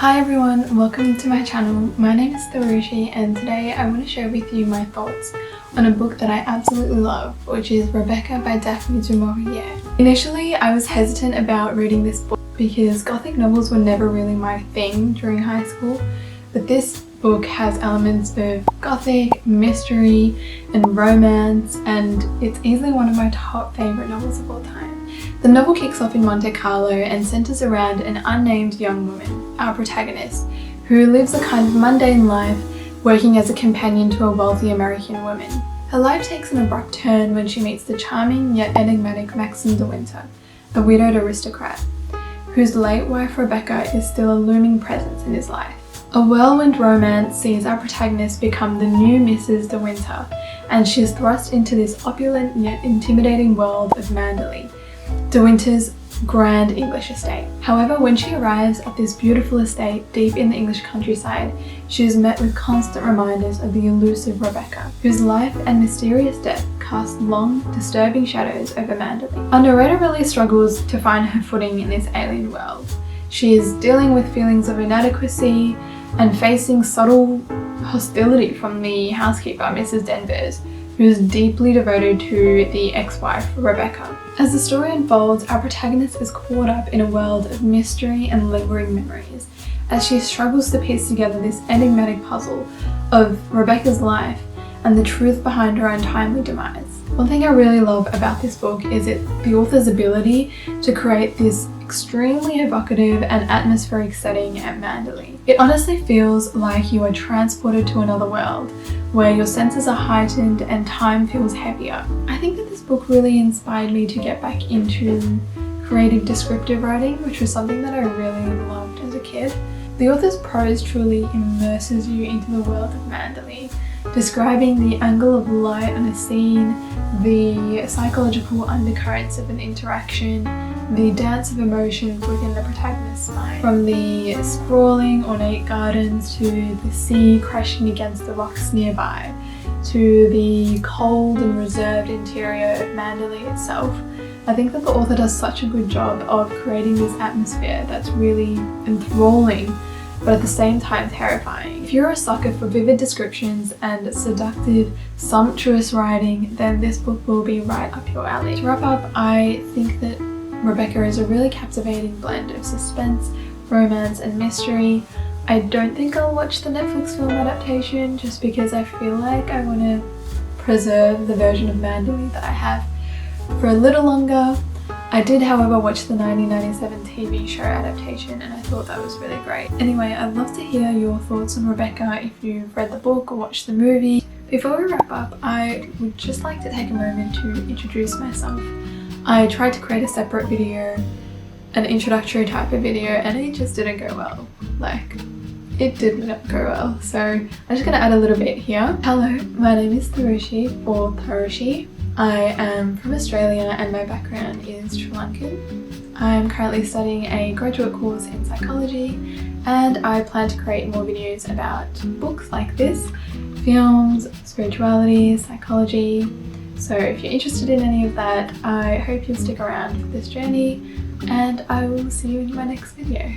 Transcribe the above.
Hi everyone, welcome to my channel. My name is Tharushi and today I want to share with you my thoughts on a book that I absolutely love, which is Rebecca by Daphne du Maurier. Initially, I was hesitant about reading this book because gothic novels were never really my thing during high school, but this book has elements of gothic, mystery, and romance, and it's easily one of my top favourite novels of all time. The novel kicks off in Monte Carlo and centres around an unnamed young woman, our protagonist, who lives a kind of mundane life working as a companion to a wealthy American woman. Her life takes an abrupt turn when she meets the charming yet enigmatic Maxim de Winter, a widowed aristocrat, whose late wife Rebecca is still a looming presence in his life. A whirlwind romance sees our protagonist become the new Mrs. de Winter, and she is thrust into this opulent yet intimidating world of Manderley, de Winter's grand English estate. However, when she arrives at this beautiful estate deep in the English countryside, she is met with constant reminders of the elusive Rebecca, whose life and mysterious death cast long, disturbing shadows over Manderley. Our narrator really struggles to find her footing in this alien world. She is dealing with feelings of inadequacy and facing subtle hostility from the housekeeper, Mrs. Denvers, who is deeply devoted to the ex-wife, Rebecca. As the story unfolds, our protagonist is caught up in a world of mystery and lingering memories as she struggles to piece together this enigmatic puzzle of Rebecca's life and the truth behind her untimely demise. One thing I really love about this book is the author's ability to create this extremely evocative and atmospheric setting at Manderley. It honestly feels like you are transported to another world where your senses are heightened and time feels heavier. I think that this book really inspired me to get back into creative descriptive writing, which was something that I really loved as a kid. The author's prose truly immerses you into the world of Manderley, describing the angle of light on a scene, the psychological undercurrents of an interaction, the dance of emotions within the protagonist's mind. From the sprawling, ornate gardens to the sea crashing against the rocks nearby, to the cold and reserved interior of Manderley itself. I think that the author does such a good job of creating this atmosphere that's really enthralling, but at the same time terrifying. If you're a sucker for vivid descriptions and seductive, sumptuous writing, then this book will be right up your alley. To wrap up, I think that Rebecca is a really captivating blend of suspense, romance, and mystery. I don't think I'll watch the Netflix film adaptation just because I feel like I want to preserve the version of Manderley that I have for a little longer. I did, however, watch the 1997 TV show adaptation and I thought that was really great. Anyway, I'd love to hear your thoughts on Rebecca if you've read the book or watched the movie. Before we wrap up, I would just like to take a moment to introduce myself. I tried to create a separate video, an introductory type of video, and it just didn't go well. It did not go well. So I'm just going to add a little bit here. Hello, my name is Tharushi, or Tharushi. I am from Australia and my background is Sri Lankan. I'm currently studying a graduate course in psychology and I plan to create more videos about books like this, films, spirituality, psychology. So if you're interested in any of that, I hope you'll stick around for this journey and I will see you in my next video.